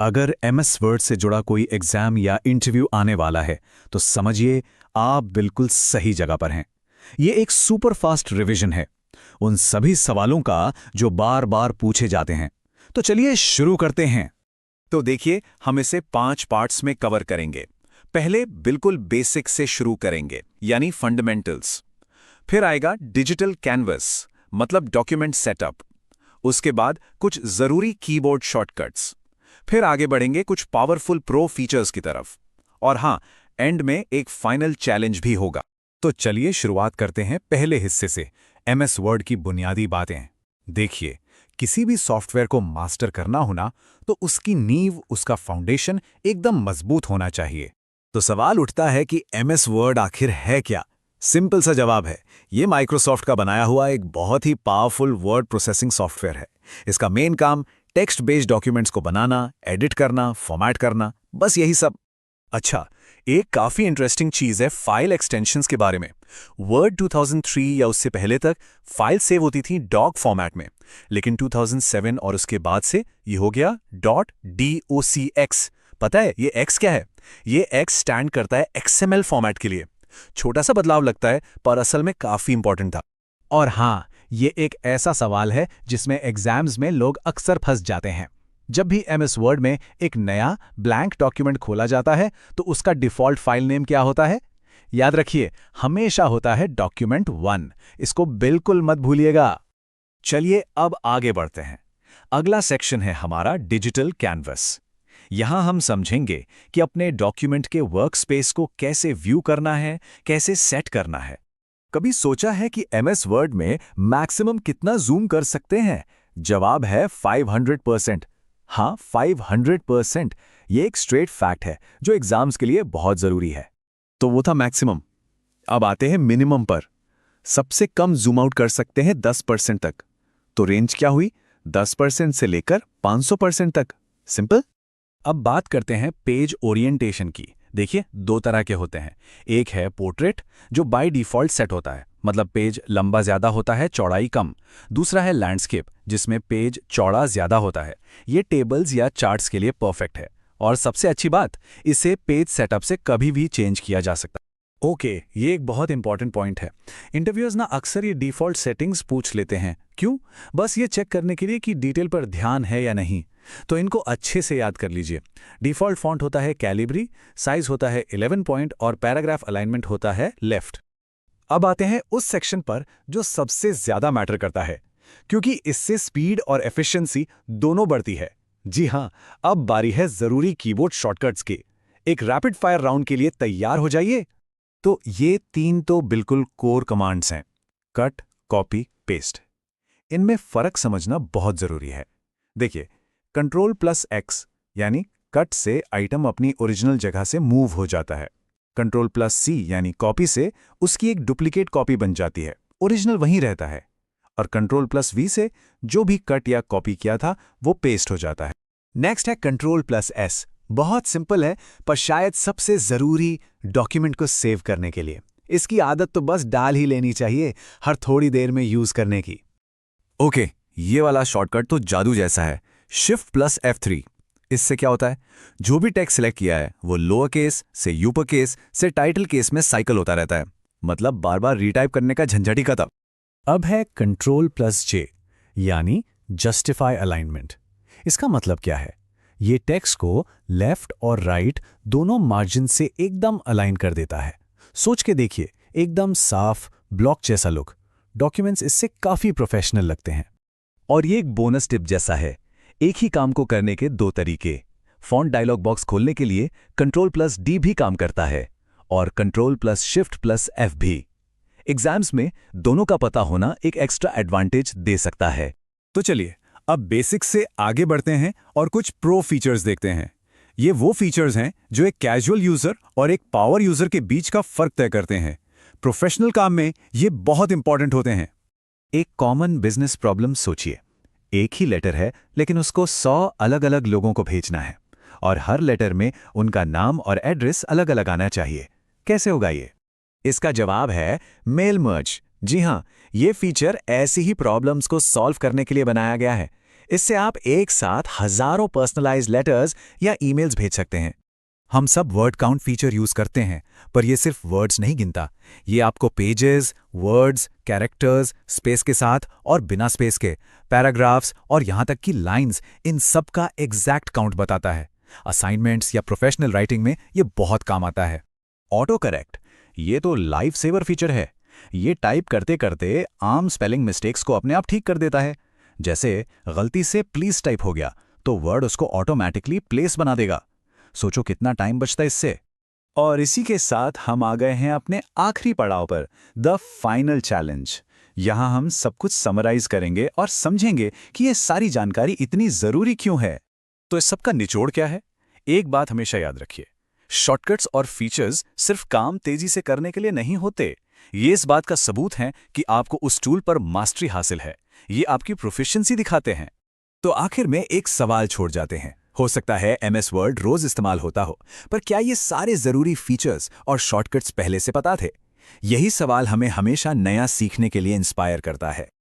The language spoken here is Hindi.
अगर एमएस वर्ड से जुड़ा कोई एग्जाम या इंटरव्यू आने वाला है तो समझिए आप बिल्कुल सही जगह पर हैं। ये एक सुपर फास्ट रिवीजन है उन सभी सवालों का जो बार बार पूछे जाते हैं। तो चलिए शुरू करते हैं। तो देखिए, हम इसे 5 पार्ट्स में कवर करेंगे। पहले बिल्कुल बेसिक से शुरू करेंगे, यानी फंडामेंटल्स। फिर आएगा डिजिटल कैनवस, मतलब डॉक्यूमेंट सेटअप। उसके बाद कुछ जरूरी कीबोर्ड शॉर्टकट्स। फिर आगे बढ़ेंगे कुछ पावरफुल प्रो फीचर्स की तरफ। और हाँ, एंड में एक फाइनल चैलेंज भी होगा। तो चलिए शुरुआत करते हैं पहले हिस्से से, एमएस वर्ड की बुनियादी बातें। देखिए, किसी भी सॉफ्टवेयर को मास्टर करना होना तो उसकी नींव, उसका फाउंडेशन एकदम मजबूत होना चाहिए। तो सवाल उठता है कि एमएस वर्ड आखिर है क्या? सिंपल सा जवाब है, ये माइक्रोसॉफ्ट का बनाया हुआ एक बहुत ही पावरफुल वर्ड प्रोसेसिंग सॉफ्टवेयर है। इसका मेन काम टेक्स्ट बेस्ड डॉक्यूमेंट्स को बनाना, एडिट करना, फॉर्मेट करना, बस यही सब। अच्छा, एक काफी इंटरेस्टिंग चीज है फाइल एक्सटेंशंस के बारे में। वर्ड 2003 या उससे पहले तक फाइल सेव होती थी डॉक फॉर्मेट में, लेकिन 2007 और उसके बाद से ये हो गया .docx। पता है ये x क्या है? ये x स्टैंड करता है XML फॉर्मेट के लिए। छोटा सा बदलाव लगता है, पर असल में काफी इंपॉर्टेंट था। और हाँ, ये एक ऐसा सवाल है जिसमें एग्जाम्स में लोग अक्सर फंस जाते हैं। जब भी एमएस वर्ड में एक नया ब्लैंक डॉक्यूमेंट खोला जाता है तो उसका डिफ़ॉल्ट फाइल नेम क्या होता है? याद रखिए, हमेशा होता है document1। इसको बिल्कुल मत भूलिएगा। चलिए अब आगे बढ़ते हैं। अगला सेक्शन है हमारा डिजिटल कैनवस। यहां हम समझेंगे कि अपने डॉक्यूमेंट के वर्कस्पेस को कैसे व्यू करना है, कैसे सेट करना है। कभी सोचा है कि एमएस वर्ड में मैक्सिमम कितना जूम कर सकते हैं? जवाब है 500%। हाँ, 500%। ये एक स्ट्रेट फैक्ट है जो एग्जाम्स के लिए बहुत जरूरी है। तो वो था मैक्सिमम। अब आते हैं मिनिमम पर। सबसे कम जूम आउट कर सकते हैं 10% तक। तो रेंज क्या हुई? 10% से लेकर 500% तक। सिंपल। अब बात करते हैं पेज ओरिएंटेशन की। देखिए, दो तरह के होते हैं। एक है पोर्ट्रेट, जो बाय डिफ़ॉल्ट सेट होता है, मतलब पेज लंबा ज़्यादा होता है, चौड़ाई कम। दूसरा है लैंडस्केप, जिसमें पेज चौड़ा ज़्यादा होता है। ये टेबल्स या चार्ट्स के लिए परफेक्ट है। और सबसे अच्छी बात, इसे पेज सेटअप से कभी भी चेंज किया जा सकता है। ओके, ये एक बहुत इंपॉर्टेंट पॉइंट है। इंटरव्यूअर्स ना अक्सर ये डिफ़ॉल्ट सेटिंग्स पूछ लेते हैं। क्यों? बस ये चेक करने के लिए कि डिटेल पर ध्यान है या नहीं। तो इनको अच्छे से याद कर लीजिए। डिफ़ॉल्ट फॉन्ट होता है कैलिब्री, साइज होता है 11 पॉइंट और पैराग्राफ अलाइनमेंट होता है लेफ्ट। अब आते हैं उस सेक्शन पर जो सबसे ज़्यादा मैटर करता है, क्योंकि इससे स्पीड और एफिशिएंसी दोनों बढ़ती है। जी हाँ, अब बारी है ज़रूरी कीबोर्ड शॉर्टकट्स की। एक रैपिड फायर राउंड के लिए तैयार हो जाइए। तो ये 3 तो बिल्कुल कोर कमांड्स हैं, कट, कॉपी, पेस्ट। इनमें फ़र्क समझना बहुत ज़रूरी है। देखिए, Ctrl+X यानी कट से आइटम अपनी ओरिजिनल जगह से मूव हो जाता है। Ctrl+C यानी कॉपी से उसकी एक डुप्लीकेट कॉपी बन जाती है, ओरिजिनल वहीं रहता है। और Ctrl+V से जो भी कट या कॉपी किया था वो पेस्ट हो जाता है। नेक्स्ट है Ctrl+S। बहुत सिंपल है, पर शायद सबसे ज़रूरी डॉक्यूमेंट को सेव करने के लिए। इसकी आदत तो बस डाल ही लेनी चाहिए, हर थोड़ी देर में यूज़ करने की। ओके, ये वाला शॉर्टकट तो जादू जैसा है। Shift+F3। इससे क्या होता है? जो भी टेक्स्ट सिलेक्ट किया है वो लोअर केस से यूपर केस से टाइटल केस में साइकिल होता रहता है। मतलब बार बार रीटाइप करने का झंझट ही खत्म। अब है Ctrl+J यानी जस्टिफाई अलाइनमेंट। इसका मतलब क्या है? ये टेक्स्ट को लेफ्ट और राइट दोनों मार्जिन से एकदम अलाइन कर देता है। सोच के देखिए, एकदम साफ ब्लॉक जैसा लुक। डॉक्यूमेंट्स इससे काफ़ी प्रोफेशनल लगते हैं। और ये एक बोनस टिप जैसा है। एक ही काम को करने के 2 तरीके। फॉन्ट डायलॉग बॉक्स खोलने के लिए Ctrl+D भी काम करता है और Ctrl+Shift+F भी। एग्जाम्स में दोनों का पता होना एक एक्स्ट्रा एडवांटेज दे सकता है। तो चलिए, अब बेसिक्स से आगे बढ़ते हैं और कुछ प्रो फीचर्स देखते हैं। ये वो फीचर्स हैं जो एक कैजुअल यूज़र और एक पावर यूज़र के बीच का फ़र्क तय करते हैं। प्रोफेशनल काम में ये बहुत इंपॉर्टेंट होते हैं। एक कॉमन बिजनेस प्रॉब्लम सोचिए। एक ही लेटर है, लेकिन उसको 100 अलग अलग लोगों को भेजना है और हर लेटर में उनका नाम और एड्रेस अलग अलग आना चाहिए। कैसे होगा ये? इसका जवाब है मेल मर्ज। जी हाँ, ये फीचर ऐसी ही प्रॉब्लम्स को सॉल्व करने के लिए बनाया गया है। इससे आप एक साथ हजारों पर्सनलाइज्ड लेटर्स या ईमेल्स भेज सकते हैं। हम सब वर्ड काउंट फीचर यूज करते हैं, पर ये सिर्फ वर्ड्स नहीं गिनता। ये आपको पेजेस, वर्ड्स, कैरेक्टर्स, स्पेस के साथ और बिना स्पेस के, पैराग्राफ्स और यहाँ तक कि लाइंस, इन सब का एग्जैक्ट काउंट बताता है। असाइनमेंट्स या प्रोफेशनल राइटिंग में ये बहुत काम आता है। ऑटो करेक्ट, ये तो लाइफ सेवर फीचर है। ये टाइप करते करते आम स्पेलिंग मिस्टेक्स को अपने आप ठीक कर देता है। जैसे गलती से प्लीज टाइप हो गया तो वर्ड उसको ऑटोमेटिकली प्लेस बना देगा। सोचो कितना टाइम बचता है इससे। और इसी के साथ हम आ गए हैं अपने आखिरी पड़ाव पर, द फाइनल चैलेंज। यहां हम सब कुछ समराइज करेंगे और समझेंगे कि ये सारी जानकारी इतनी जरूरी क्यों है। तो इस सब का निचोड़ क्या है? एक बात हमेशा याद रखिए, शॉर्टकट्स और फीचर्स सिर्फ काम तेजी से करने के लिए नहीं होते। ये इस बात का सबूत है कि आपको उस टूल पर मास्टरी हासिल है। ये आपकी प्रोफिशिएंसी दिखाते हैं। तो आखिर में एक सवाल छोड़ जाते हैं। हो सकता है MS वर्ड रोज इस्तेमाल होता हो, पर क्या ये सारे जरूरी फीचर्स और शॉर्टकट्स पहले से पता थे? यही सवाल हमें हमेशा नया सीखने के लिए इंस्पायर करता है।